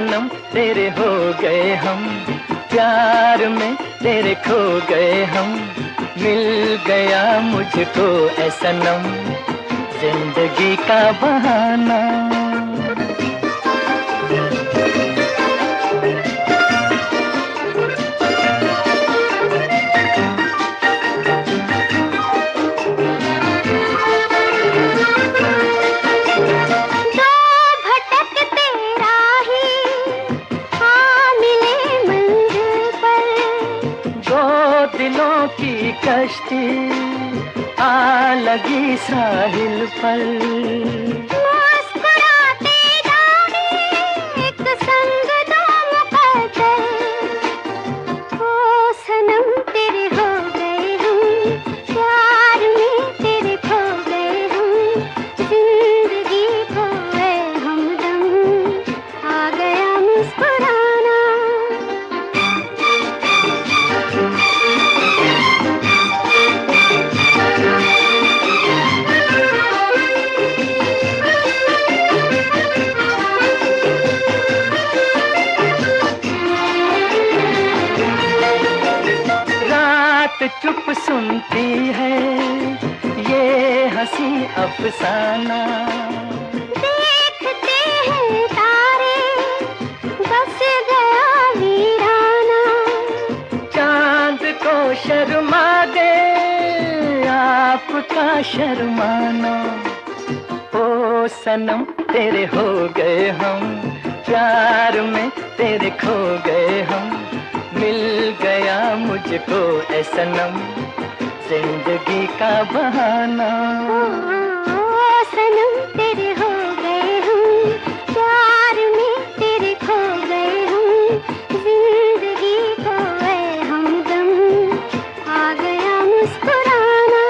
सनम तेरे हो गए हम, प्यार में तेरे खो गए हम। मिल गया मुझको ऐ सनम जिंदगी का बहाना। दिलों की कश्ती आ लगी साहिल पर, मुस्कुराते जाने एक संग दो मुकद्दर। ओ सनम तेरे हो गए हम, प्यार में तेरे खो गए हम। जिंदगी खोए हमदम आ गया मुस्कुराना। चुप सुनती है ये हंसी अफसाना। देखते हैं तारे बस गया वीराना। चांद को शर्मा दे आपका शर्माना। ओ सनम तेरे हो गए हम, प्यार में तेरे खो गए हम। मिल गया मुझको ऐ सनम जिंदगी का बहाना। ओ सनम तेरे हो गए हम, प्यार में तेरे खो गए हम। जिंदगी खोए हमदम आ गया मुस्कुराना।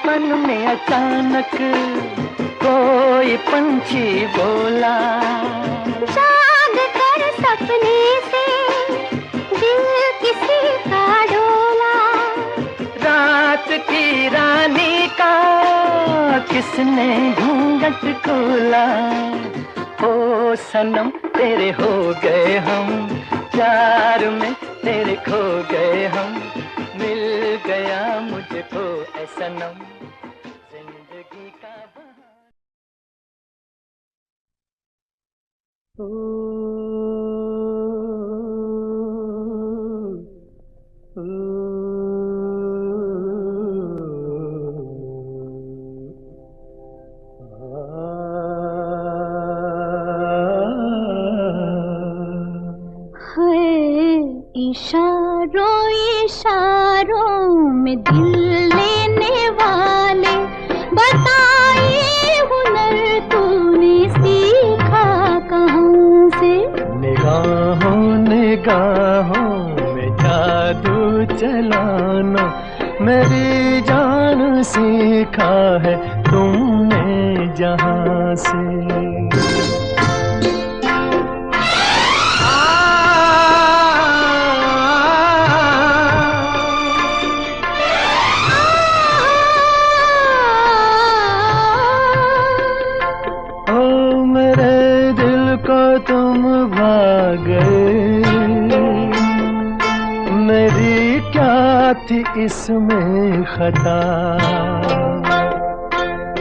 पन में अचानक कोई पंछी बोला। जाग कर सपने से दिल किसी का डोला। रात की रानी का किसने घूंघट खोला। ओ सनम तेरे हो गए हम, प्यार में तेरे खो गए हम। मिल गया मुझको ऐ सनम जिंदगी का बहाना। इशारों इशारों में दिल लेने वाले, बताइए हुनर तूने सीखा कहाँ से। निगाहों निगाहों में जादू चलाना मेरी जान सीखा है तुमने जहाँ से। तुम भाग गए, मेरी क्या थी इसमें खता।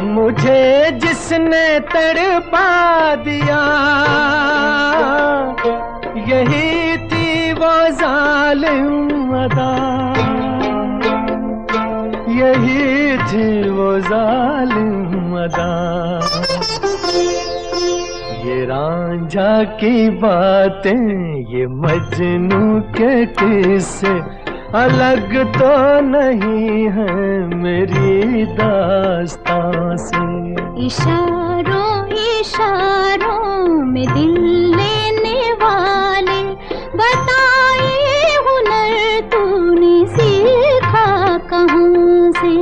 मुझे जिसने तड़पा दिया यही थी वो जालिम अदा। यही थी वो जालिम अदा। ये रांझा की बातें ये मजनू के किस्से अलग तो नहीं है मेरी दास्तां से। इशारों इशारों में दिल लेने वाले, बताइए हुनर तूने सीखा कहाँ से।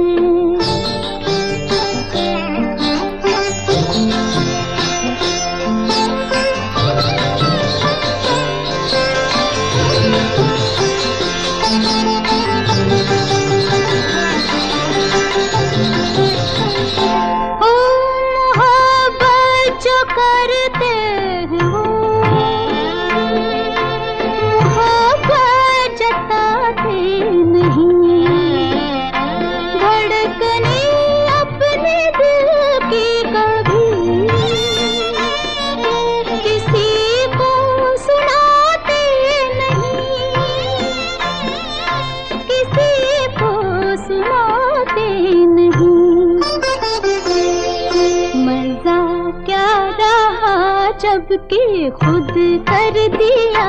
के खुद कर दिया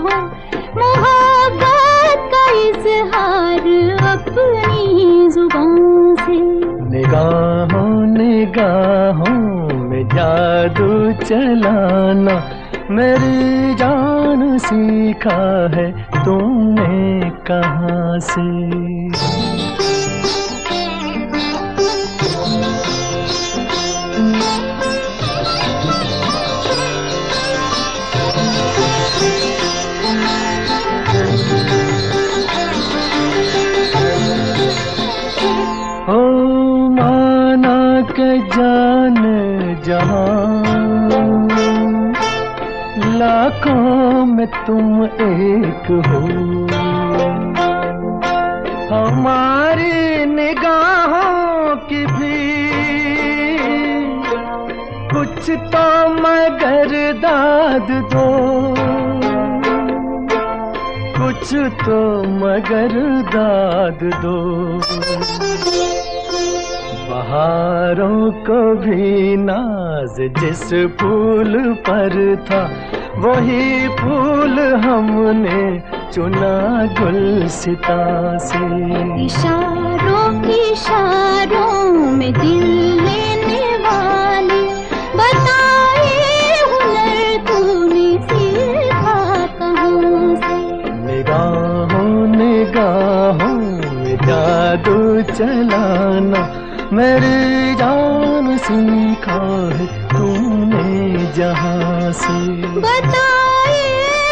हो, मोहब्बत का इजहार अपनी जुबान से। निगाहों निगाहों में जादू चलाना मेरी जान सीखा है तुमने कहाँ से। ओ माना के जान जहां लाखों में तुम एक हो, हमारी निगाहों की भी कुछ तो मगर दाद दो, कुछ तो मगर दाद दो। बहारों को भी नाज जिस फूल पर था, वही फूल हमने चुना गुलसिता से। इशारों इशारों में दिल लेने वाले, बताए हुनर तूने सीखा कहाँ से। निगाहों निगाहों में जादू चलाना मेरी जान सीखा है तूने जहाँ से। बताए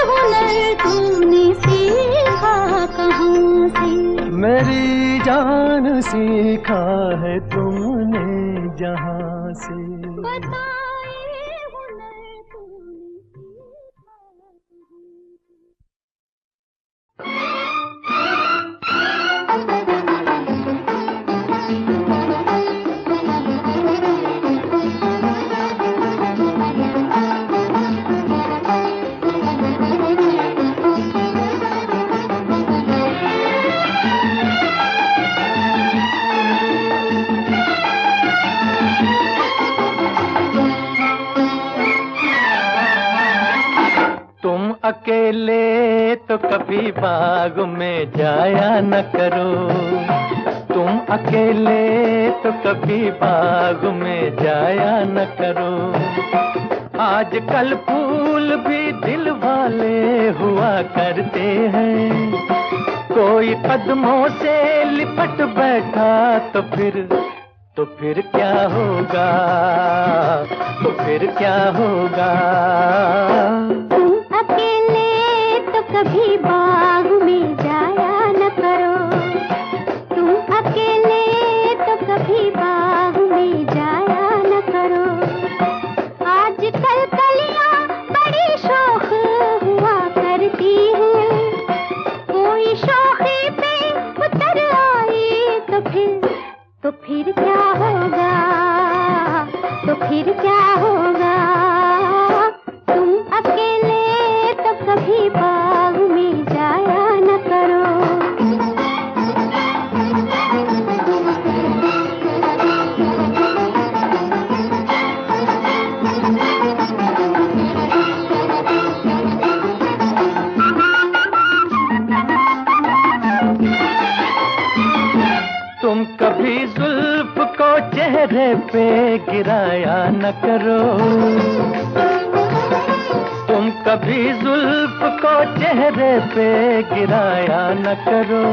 हुनर तूने सीखा कहाँ से। मेरी जान सीखा है तुमने जहाँ से। बताए हुनर तूने सीखा अकेले तो कभी बाग में जाया न करो, तुम अकेले तो कभी बाग में जाया न करो। आजकल फूल भी दिल वाले हुआ करते हैं, कोई कदमों से लिपट बैठा तो फिर क्या होगा, तो फिर क्या होगा। कभी बाग में जाया न करो, तुम अकेले तो कभी बाग में जाया न करो। आजकल कलियां बड़ी शौक हुआ करती हैं, कोई शौखी पे उतर आई तो फिर क्या होगा, तो फिर क्या होगा। तुम अकेले तो कभी बाग में जाया न करो। तुम कभी जुल्फ को चेहरे पे गिराया न करो, तुम कभी जुल्फ को चेहरे पे गिराया न करो।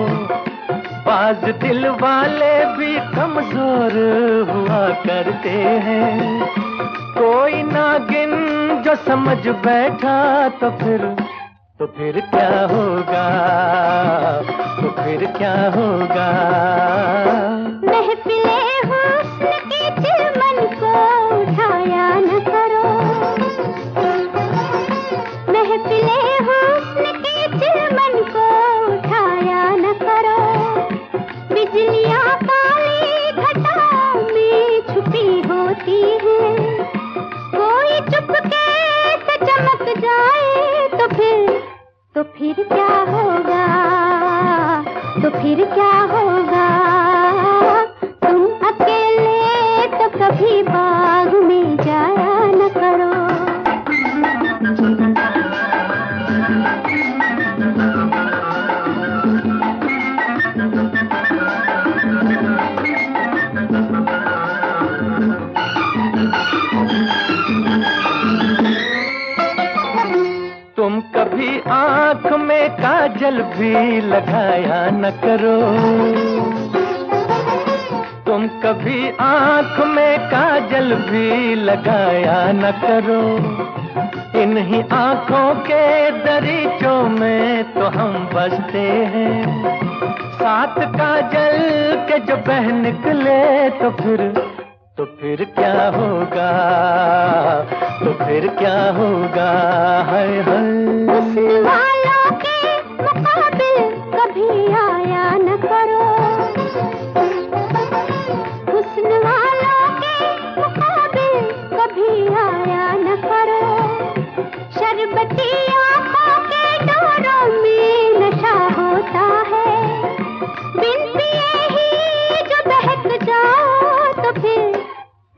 बाज दिल वाले भी कमजोर हुआ करते हैं, कोई नागिन जो समझ बैठा तो फिर क्या होगा, तो फिर क्या होगा। महफिले हुस्न की चिलमन को उठाया न करो, महफिले हुस्न की चिलमन को उठाया न करो। बिजलियां काली घटाओं में छुपी होती हैं, कोई चुपके से चमक जाए तो फिर क्या होगा, तो फिर क्या होगा। तुम अकेले तो कभी बाग में जाया न करो। काजल भी लगाया न करो। तुम कभी आँख में काजल भी लगाया न करो। इन्हीं आँखों के दरीचों में तो हम बसते हैं। साथ काजल के जो बह निकले तो फिर क्या होगा, तो फिर क्या होगा। हाय हाय हुस्न वालों के मुकाबिल कभी आया न करो। हुस्न वालों के मुकाबिल कभी आया न करो। शरबती आँखों के डोरों में नशा होता है। बिन पिए ही जो बहक जाओ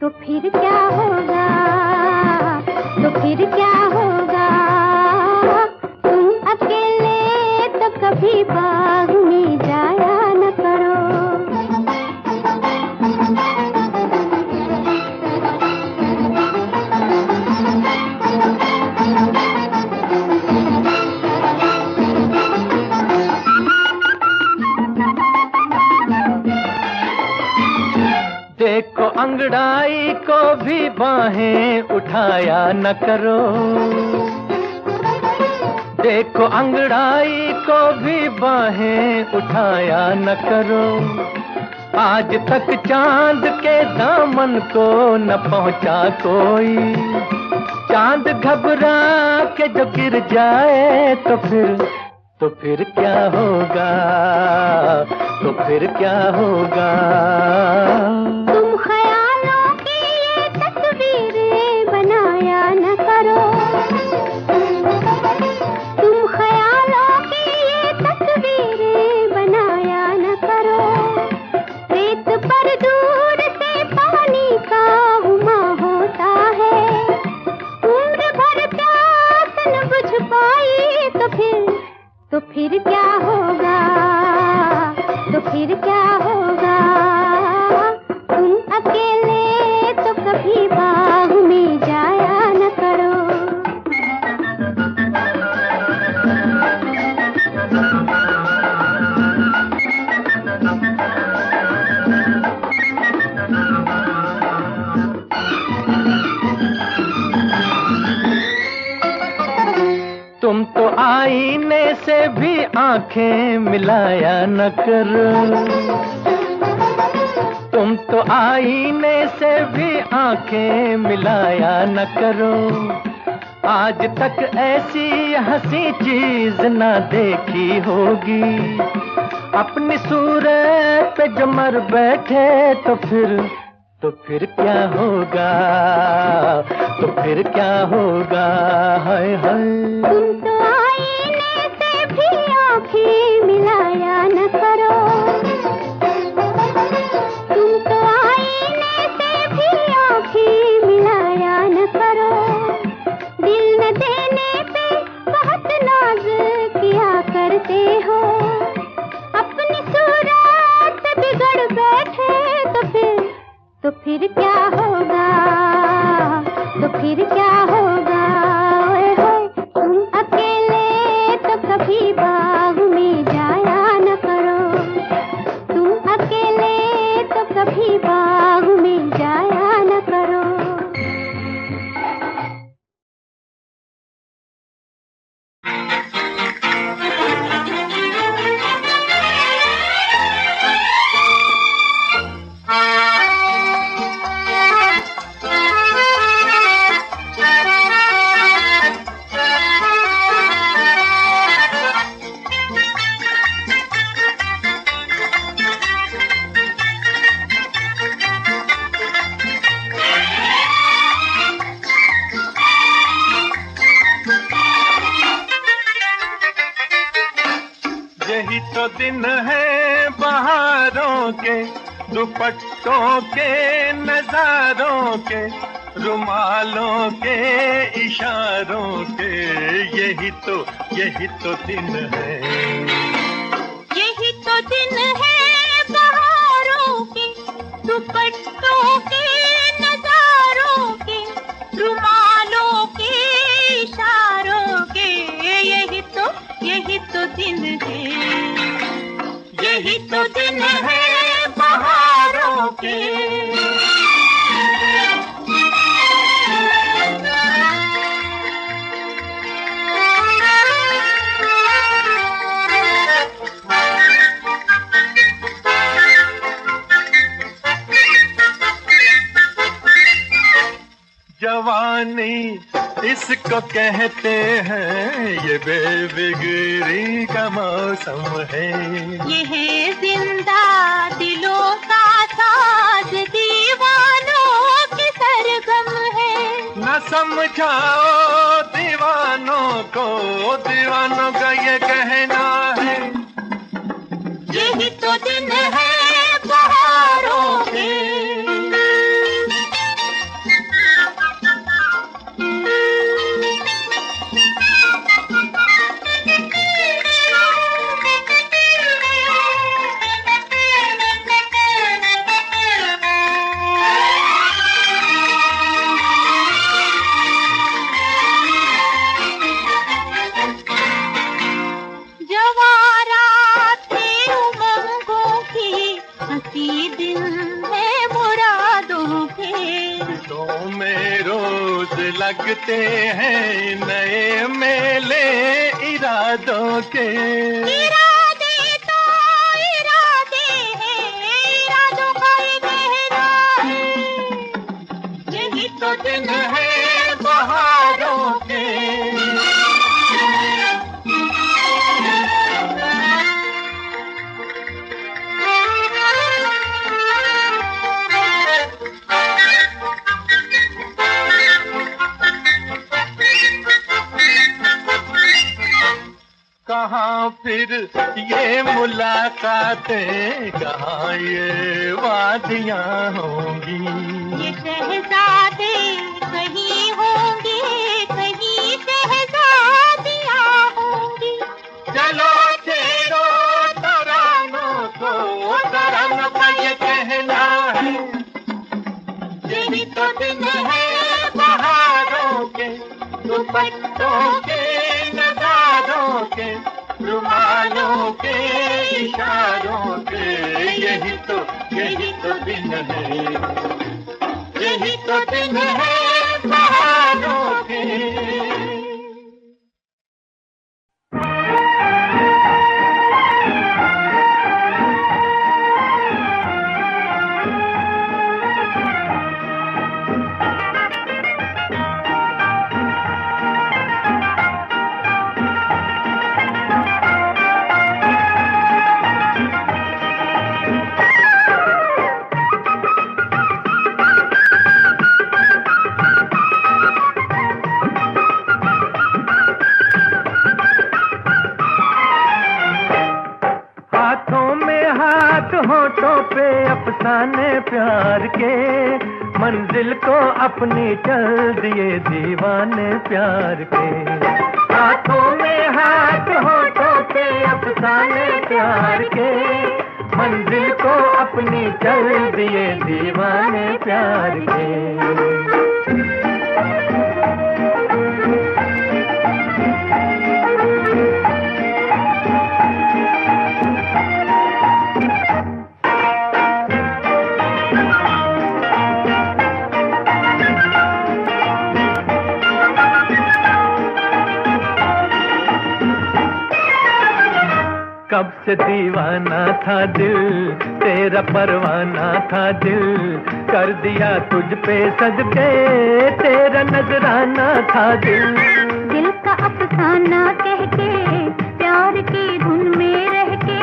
तो फिर क्या होगा, तो फिर क्या होगा। तुम अकेले तो कभी बाग में जाया न करो। देखो अंगड़ाई को भी बाहें उठाया न करो। देखो अंगड़ाई को भी बाहें उठाया न करो। आज तक चांद के दामन को न पहुंचा कोई। चांद घबरा के जो गिर जाए तो फिर क्या होगा, तो फिर क्या होगा। तुम ख्यालों की ये तस्वीरें बनाया न करो। तुम ख्यालों की ये तस्वीरें बनाया न करो। रेत पर दूर से पानी का उमा होता है। उम्र भर प्यास न बुझ पाई तो फिर क्या होगा, तो फिर क्या होगा। तुम अकेले तो कभी बाग में जाया न करो। तुम तो आईने से भी आंखें मिलाया न करो। तुम तो आईने से भी आंखें मिलाया न करो। आज तक ऐसी हंसी चीज ना देखी होगी। अपनी सूरत पे जो मर बैठे तो फिर क्या होगा, तो फिर क्या होगा। हाय हाय तुम तो आईने से भी आंखें मिलाया न करो। तुम तो आईने से भी आंखें मिलाया न करो। दिल न देने पे बहुत नाज किया करते हो। अपनी सूरत बिगड़ बैठे तो फिर क्या होगा, तो फिर क्या होगा। ओए होए तुम अकेले तो कभी बाग में जाया न करो। तुम अकेले तो कभी बाग में जाया न करो। यही तो दिन है बहारों के, दुपट्टों के, नजारों के, रुमालों के, इशारों के। यही तो दिन है। यही तो दिन है बहारों के, दुपट्टों के, नजारों के, रुमालों के, इशारों के। यही तो दिन है। दिन है बहारों के। जवानी इसको कहते हैं, ये बेबिगरी का मौसम है। ये है जिंदा दिलों का साज, दीवानों की सरगम है। न समझाओ दीवानों को, दीवानों का ये कहना है। यही तो दिन है बहारों के। लगते हैं नए मेले इरादों के। इरादे तो इरादे हैं, इरादों का ये कहना है। यही तो दिन है बहारों के। कहाँ फिर ये मुलाकातें, कहाँ ये वादियाँ होंगी। ये शहजादे कहीं होंगे, कहीं शहजादियाँ होंगी। चलो छेड़ो तरानों को, तरानों का ये कहना है। यही तो दिन है बहारों के, दुपट्टों के नज़ारों के, रुमालों के इशारों के। यही तो दिन है, यही तो दिन है बहारों के। होठों पे अफसाने प्यार के, मंजिल को अपनी चल दिए दीवाने प्यार के। हाथों में हाथ, होठों पे अफसाने प्यार के, मंजिल को अपनी चल दिए दीवाने प्यार के। कब से दीवाना था दिल, तेरा परवाना था दिल, कर दिया तुझ पे सदके तेरा नजराना था दिल। दिल का अफसाना कह के, प्यार की धुन में रह के,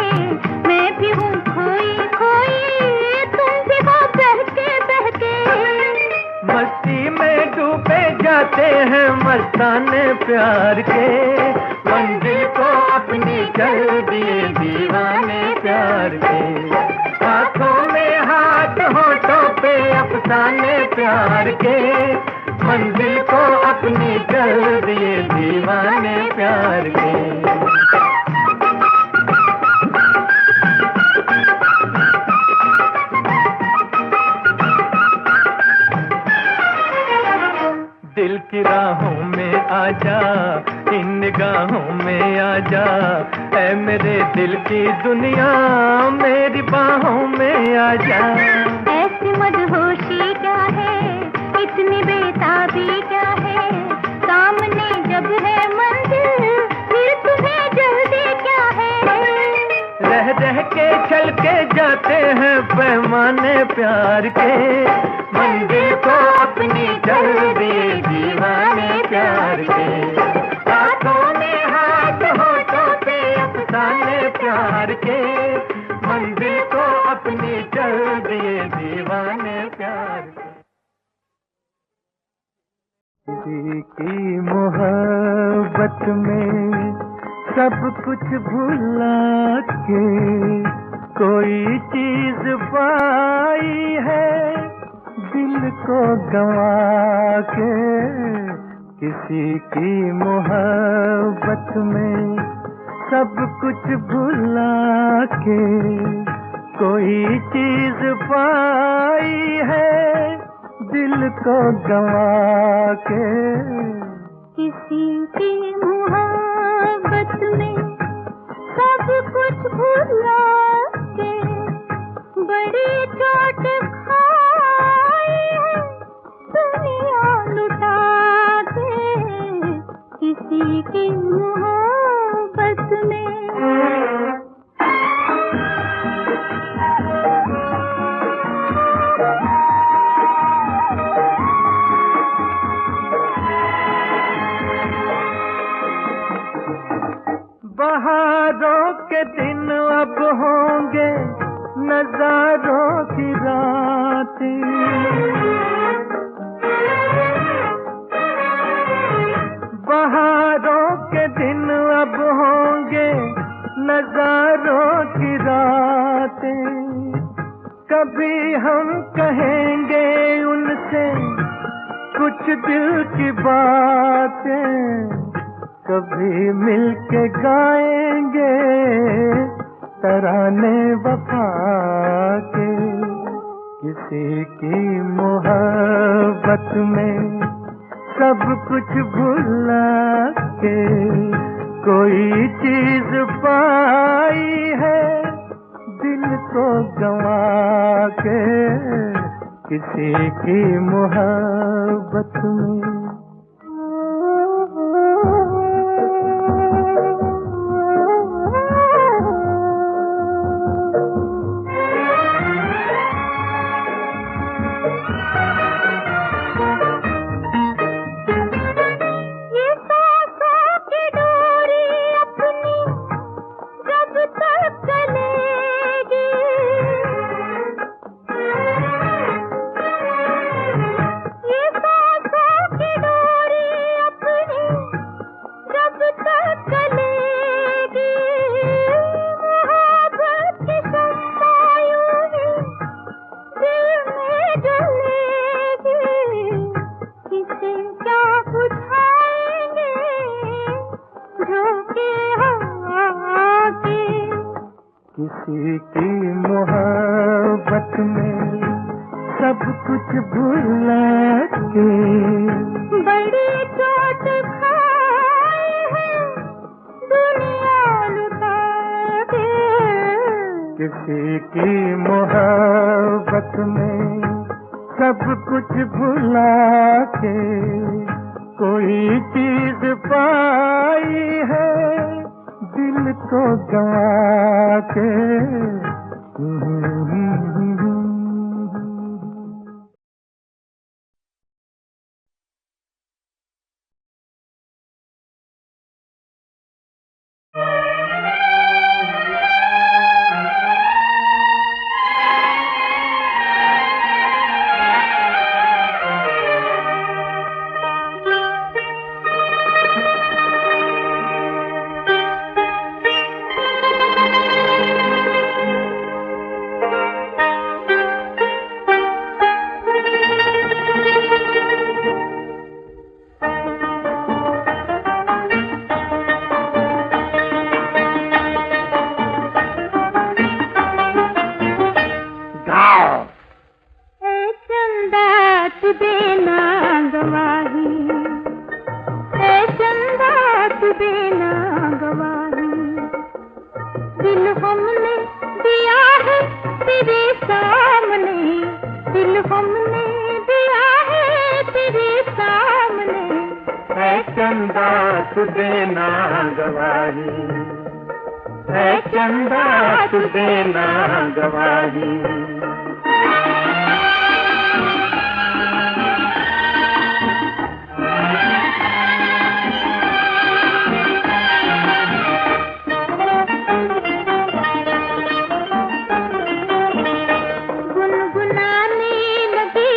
मैं भी हूँ खोई खोई, तुम भी हो बहके बहके। मस्ती में डूबे जाते हैं मस्ताने प्यार के, मंजिल को अपनी चल दिए दीवाने प्यार के। हाथों में हाथ, होठों पे अफसाने प्यार के, मंजिल को अपनी चल दिए दीवाने प्यार के। दिल की राहों में आजा, इन निगाहों में आजा, ऐ मेरे दिल की दुनिया मेरी बाहों में आजा। ऐसी मदहोशी क्या है, इतनी बेताबी क्या है, सामने जब है मंजिल फिर तुम्हें जल्दी क्या है। रह रह के चल के जाते हैं पैमाने प्यार के, मंजिल को अपनी चल दिए दीवाने प्यार के। हाथों में हाथ होठों पे अफसाने प्यार के, मंजिल को अपनी चल दिए दीवाने प्यार के। किसी की मोहब्बत में सब कुछ भुला के कोई चीज पाई है, दिल को गवा के। किसी की मोहब्बत में सब कुछ भुला के कोई चीज पाई है, दिल को गवा के। किसी की मोहब्बत में सब कुछ भुला के बड़ी चोट खाई है, दुनिया लुटा के। किसी की मोहब्बत में बहारों के दिन अब होंगे नजारों की रातें, बहारों के दिन अब होंगे नजारों की रातें। कभी हम कहेंगे उनसे कुछ दिल की बातें, कभी मिलके गाएंगे तराने वफा के। किसी की मोहब्बत में सब कुछ भुला के कोई चीज पाई है, दिल को गवा के। किसी की मोहब्बत में किसी की मोहब्बत में सब कुछ भुला के बड़ी चोट खाई है, दुनिया लुटा के। किसी की मोहब्बत में सब कुछ भुला के कोई चीज पाई है, दिल को गवा के। हमने दिया है तेरे सामने। है चंदा तू देना गवाही, है चंदा तू देना गवाही। गुनगुनाने लगी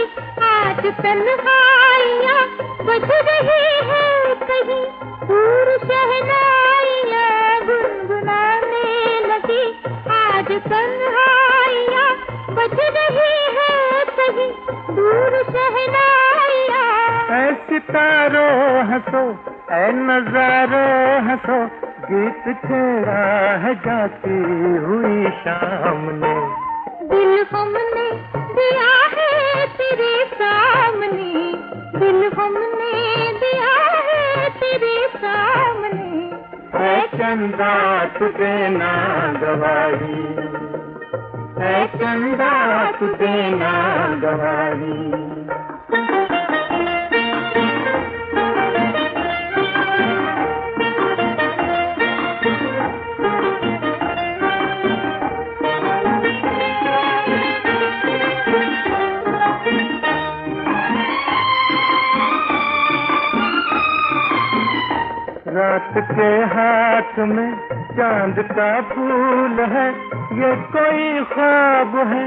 आज तन्हाइयाँ, बज रही है कहीं दूर शहनाइयाँ। गुनगुनाने लगी आज तन्हाइयाँ, बज रही है कहीं दूर शहनाइयाँ। ऐ सितारों हंसो, ऐ नजारों हंसो, गीत छेड़ा है जाती हुई शाम ने। दिल हमने दिया है तेरे सामने, दिल हमने दिया है तेरे सामने। है चंदा तू देना गवाही, है चंदा तू देना गवाही। रात के हाथ में चांद का फूल है, ये कोई ख्वाब है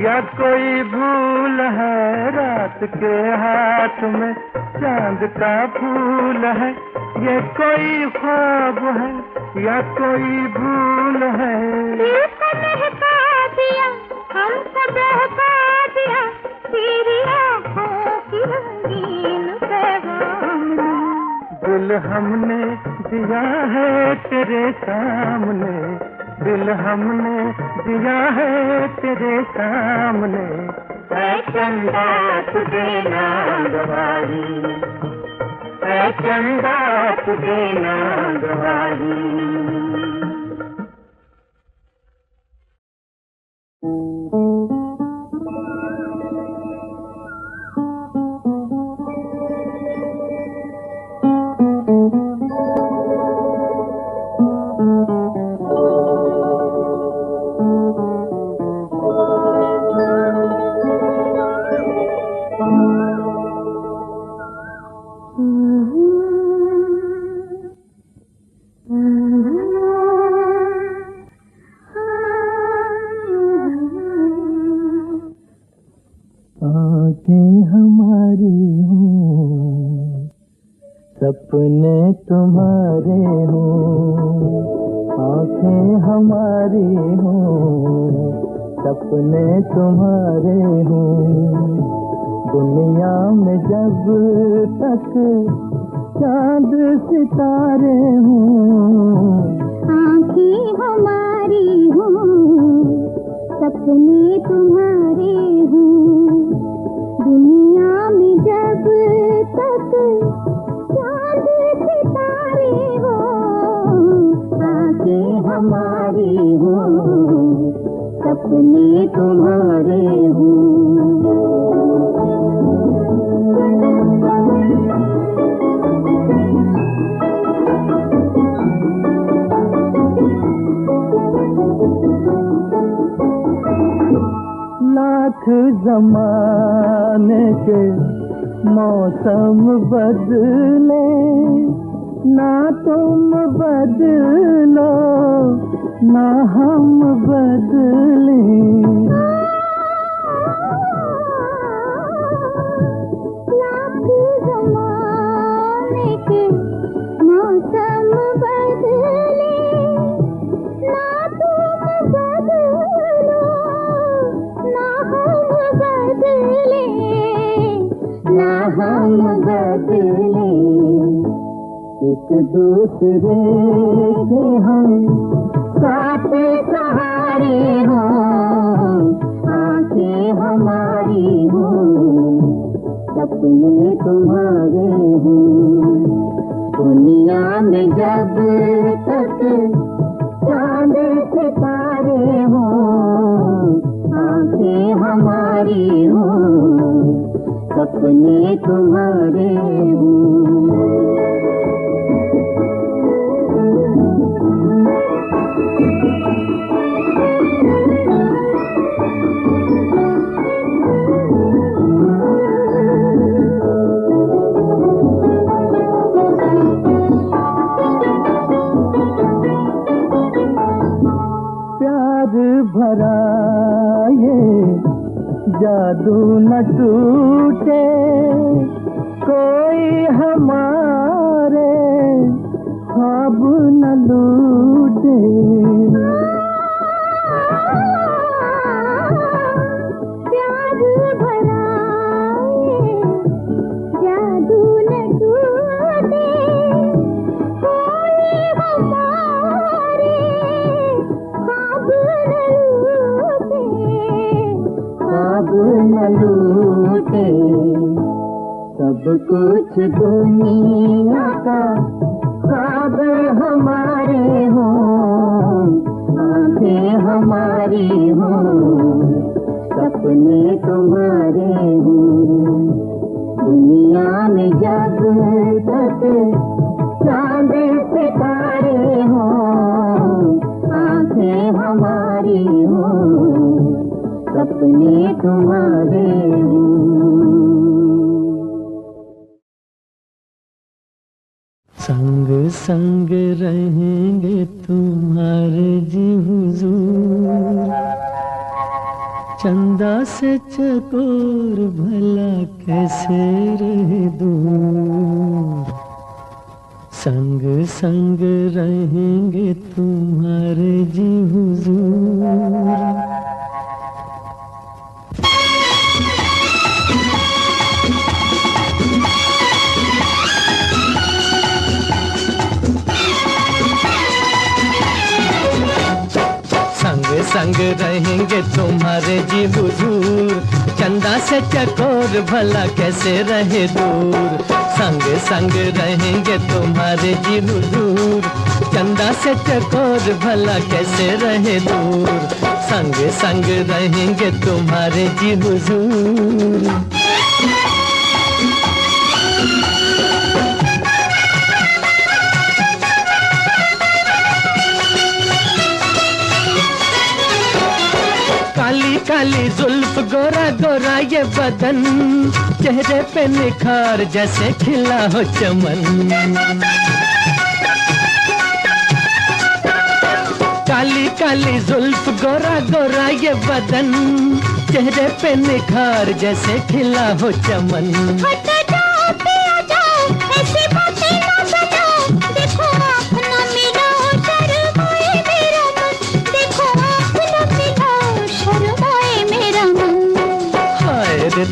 या कोई भूल है। रात के हाथ में चांद का फूल है, ये कोई ख्वाब है या कोई भूल है। दिल को महका दिया, हमको बहका दिया, तेरी आँखों की रंगीन पैगाम ने। दिल हमने दिया है तेरे सामने, दिल हमने दिया है तेरे सामने। है चंदा तू देना गवाही, है चंदा तू देना गवाही। आँखें हमारी हों, सपने तुम्हारे हों। आँखें हमारी हों, सपने तुम्हारे हों। दुनिया में जब तक चांद सितारे हों। आँखें हमारी हों, सपने तुम्हारे हों। दुनिया में जब तक चांद सितारे हों। आँखें हमारी हों, सपने तुम्हारे हों। लाख जमाने के मौसम बदले, ना तुम बदलो ना हम बदले। लाख जमाने के मौसम बदले, ना तुम बदलो ना हम बदले, ना हम बदले। एक दूसरे के हम साथ सहारे हों। आँखें हमारी हों, सपने तुम्हारे हों। दुनिया में जब तक चांद सितारे हों। आँखें हमारी हों, सपने तुम्हारे भरा ये जादू न टूटे, कोई हमारे ख्वाब न लूटे। प्यार भरा ये जादू न टूटे, कोई हमारे ख्वाब न लूटे। सब कुछ दुनिया का ख्वाब हमारे हो, आंखें हमारी हो, सपने तुम्हारे हो। दुनिया में जब तक चांद सितारे हो, आंखें हमारी हो, सपने तुम्हारे हो। संग संग रहेंगे तुम्हारे जी हुजूर, चंदा से चकोर भला कैसे रहे दूर। संग संग रहेंगे तुम्हारे जी हुजूर। संग रहेंगे तुम्हारे जी हुजूर, चंदा से चकोर भला कैसे रहे दूर। संग संग रहेंगे तुम्हारे जी हुजूर, चंदा से चकोर भला कैसे रहे दूर। संग संग रहेंगे तुम्हारे जी हुजूर। काली काली जुल्फ गोरा गोरा ये बदन, चेहरे पे निखार जैसे खिला हो चमन। काली काली जुल्फ गोरा गोरा ये बदन, चेहरे पे निखार जैसे खिला हो चमन।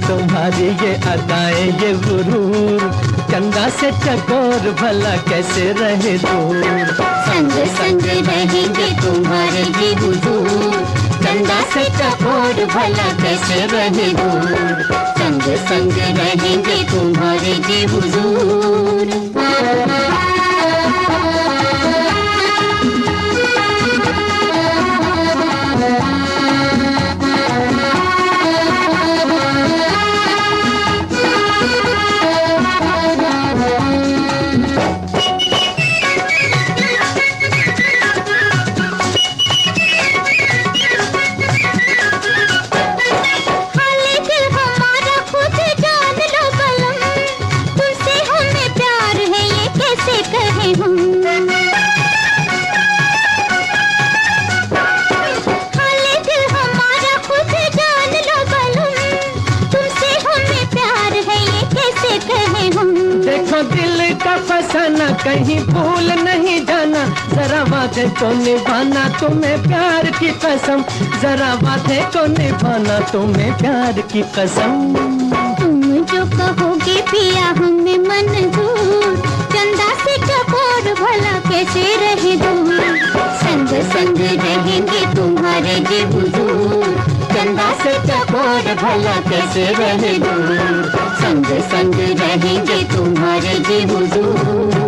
तुम्हारी ये अदाएं ये गुरूर, चंदा से चकोर भला कैसे रहे दूर। संग संग रहेंगे तुम्हारे जी हुजूर, चंदा से चकोर भला कैसे रहे दूर। संग संग रहेंगे तुम्हारे जी हुजूर। दिल का फसाना कहीं भूल नहीं जाना, जरा वादे को निभाना तुम्हें प्यार की कसम। जरा वादे को निभाना तुम्हें प्यार की कसम। तुम जो कहोगे पिया हमें मंजूर, चंदा से चकोर भला कैसे रहे दूर। संग संग रहेंगे तुम्हारे जी हुजूर, चंदा से चकोर भला कैसे रहे दूर। संग संग रहेंगे तुम्हारे जी हुजूर।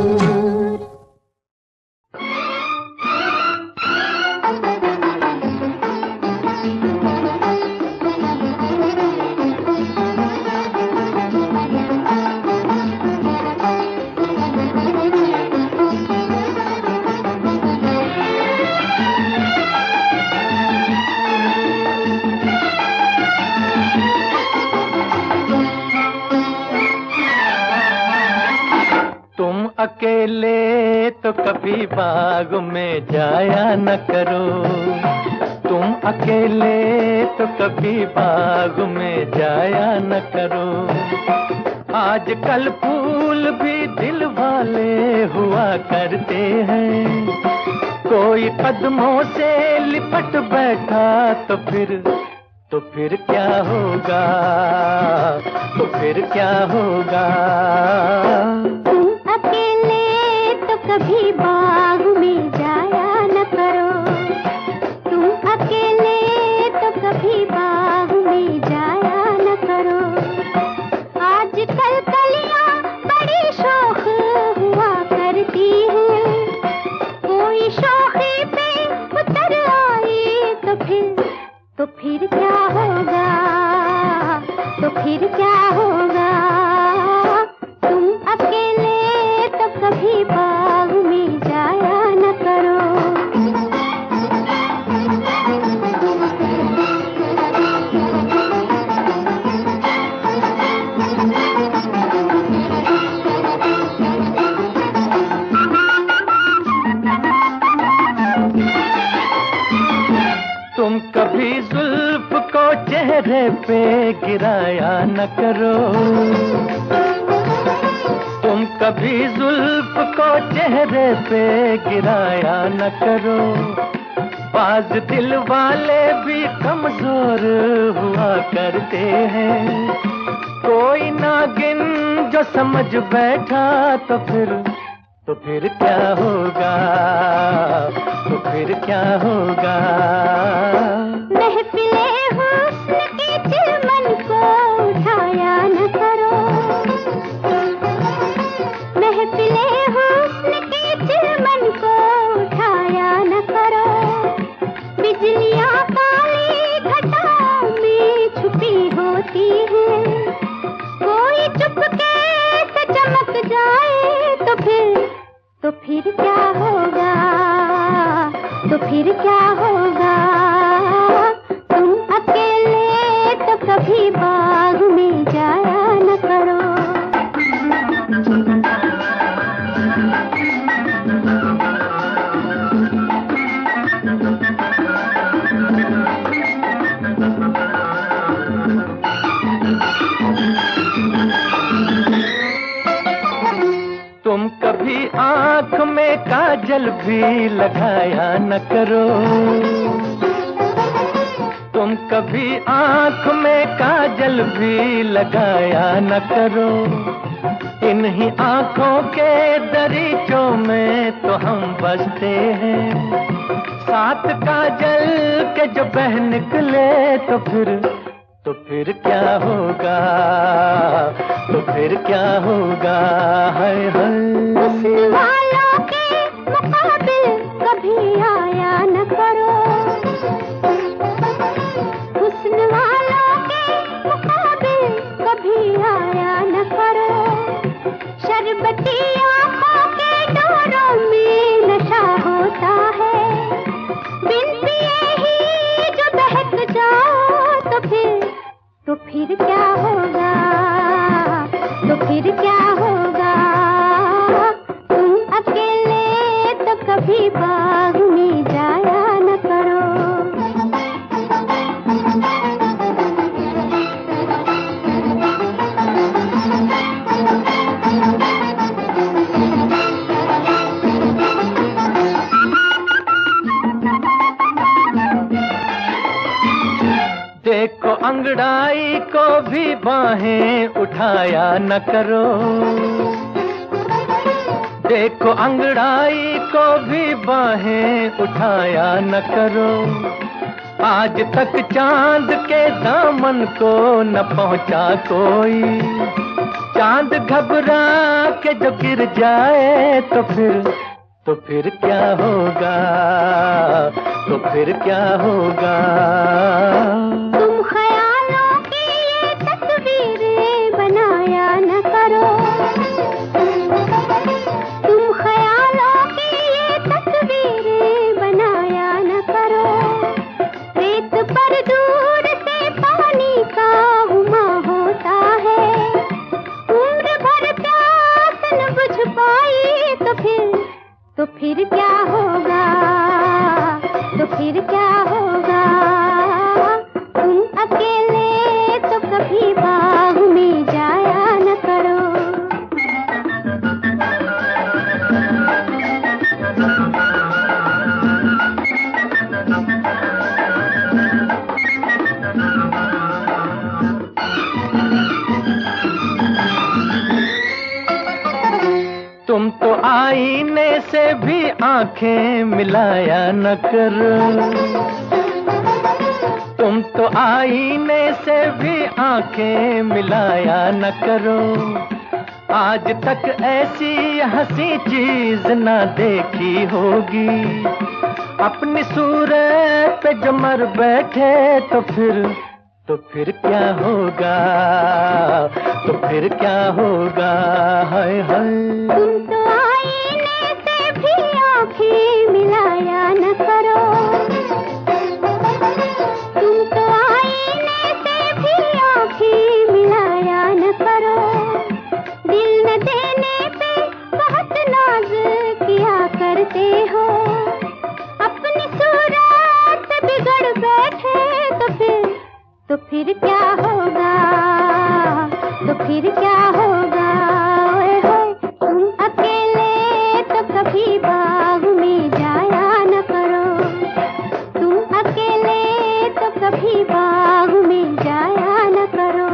अकेले तो कभी बाग में जाया न करो, तुम अकेले तो कभी बाग में जाया न करो। आजकल फूल भी दिल वाले हुआ करते हैं, कोई कदमों से लिपट बैठा तो फिर क्या होगा, तो फिर क्या होगा। तुम अकेले तो कभी बाग में जाया न करो, तुम अकेले तो कभी बाग में जाया न करो। आजकल कलियां बड़ी शौक हुआ करती हैं, कोई शौखी पे उतर आई तो फिर क्या होगा, तो फिर क्या होगा। तुम अकेले तो कभी बाग में जाया न करो। तुम कभी जुल्फ को चेहरे पे गिराया न करो, तुम कभी जुल्फ को चेहरे पे गिराया न करो। बाज दिल वाले भी कमजोर हुआ करते हैं, कोई नागिन जो समझ बैठा तो फिर क्या होगा, तो फिर क्या होगा। महफिले हुस्न की चिलमन को उठाया न करो, महफिले हुस्न की चिलमन को उठाया न करो। बिजलियां काली घटाओं में छुपी होती हैं, कोई चुपके से चमक जाए तो फिर क्या होगा, तो फिर क्या होगा। तुम अकेले तो कभी बाग में जाया न करो। तुम कभी आँख में काजल भी लगाया न करो, तुम कभी आँख में काजल भी लगाया न करो। इन्हीं आँखों के दरीचों में तो हम बसते हैं, साथ काजल के जो बह निकले तो फिर क्या होगा, तो फिर क्या होगा। हाय हाय हुस्न वालों के मुकाबिल कभी आया न करो, हुस्न वालों के मुकाबिल कभी आया न करो। शरबती आँखों के डोरों में नशा होता है, बिन पिए ही जो बहक जाओ तो फिर क्या होगा, तो फिर क्या होगा। तुम अकेले तो कभी बाग में जाया न करो। देखो अंगड़ाई को भी बाहें उठाया न करो, देखो अंगड़ाई को भी बाहें उठाया न करो। आज तक चांद के दामन को न पहुंचा कोई, चांद घबरा के जो गिर जाए तो फिर क्या होगा, तो फिर क्या होगा। तुम ख्यालों की ये तस्वीरें बनाया न करो, तुम ख्यालों की ये तस्वीरें बनाया न करो। रेत पर दूर से पानी का हुमा होता है, उम्र भर प्यास न बुझ पाई कभी बाग में जाया न करो। तुम तो आईने से भी आंखें मिलाया न करो। तुम तो आईने से भी आंखें मिलाया न करो। आज तक ऐसी हंसी चीज ना देखी होगी। अपनी सूरत पे जो मर बैठे तो फिर क्या होगा, तो फिर क्या होगा। हाय हाय तुम तो आईने से भी आंखें मिलाया न करो। तुम तो आईने से भी आंखें मिलाया न करो। दिल न देने पे बहुत नाज किया करते हो। अपनी सूरत बिगड़ बैठे तो फिर क्या होगा, तो फिर क्या होगा। ओए होए तुम अकेले तो कभी बाग में जाया न करो। तुम अकेले तो कभी बाग में जाया न करो।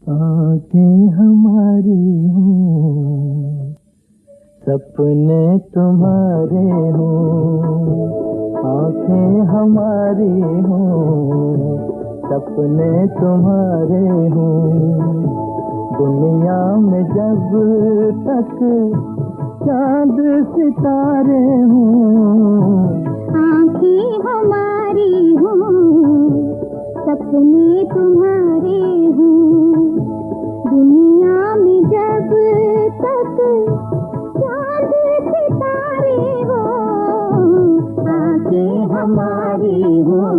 आँखें हमारी हों, सपने तुम्हारे हों। आँखें हमारी हों, सपने तुम्हारे हों। दुनिया में जब तक चांद सितारे हों। आँखें हमारी हों, सपने तुम्हारे हों। दुनिया में जब तक चांद सितारे हों। आँखें हमारी हों,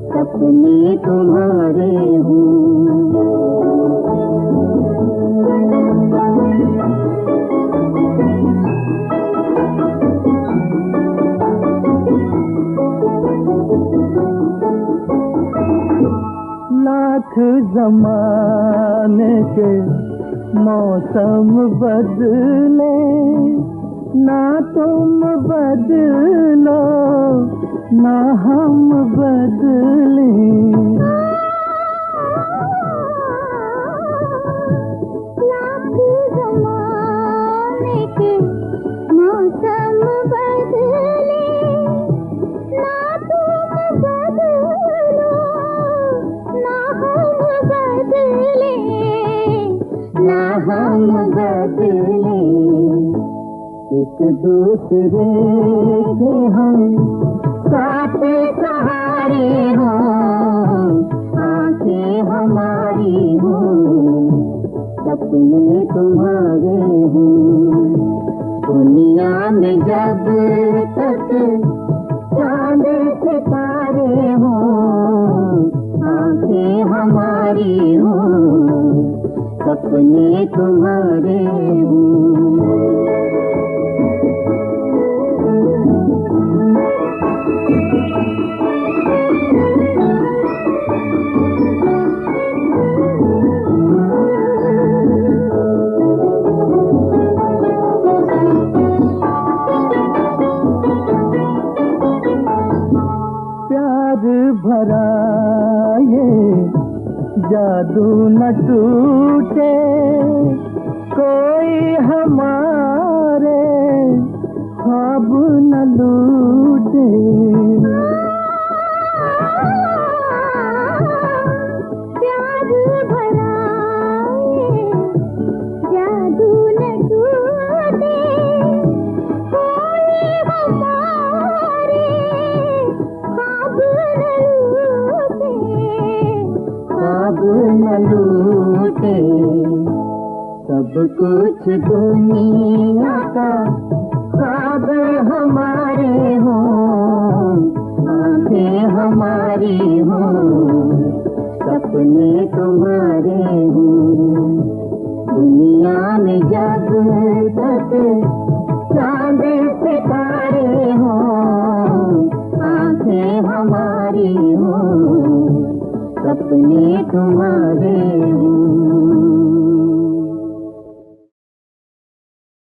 सपने तुम्हारे हों। लाख ज़माने के मौसम बदले, ना तुम बदलो ना हम बदले। लाख ज़माने के मौसम बदले, ना तुम बदलो ना हम बदले, ना हम बदले। एक दूसरे के हम साथ सहारे हों। आँखें हमारी हों, सपने तुम्हारे हों। दुनिया में जब तक चांद सितारे हों। आँखें हमारी हों, सपने तुम्हारे हों। भरा ये जादू न टूटे, कोई हमारे ख्वाब न लूटे। प्यार भरा ये जादू न टूटे, कोई कुछ दुनिया का ख्वाब हमारे हो, आंखें हमारी हो, सपने तुम्हारे हो। दुनिया में जब तक चांद सितारे हो, आंखें हमारी हो, सपने तुम्हारे हो।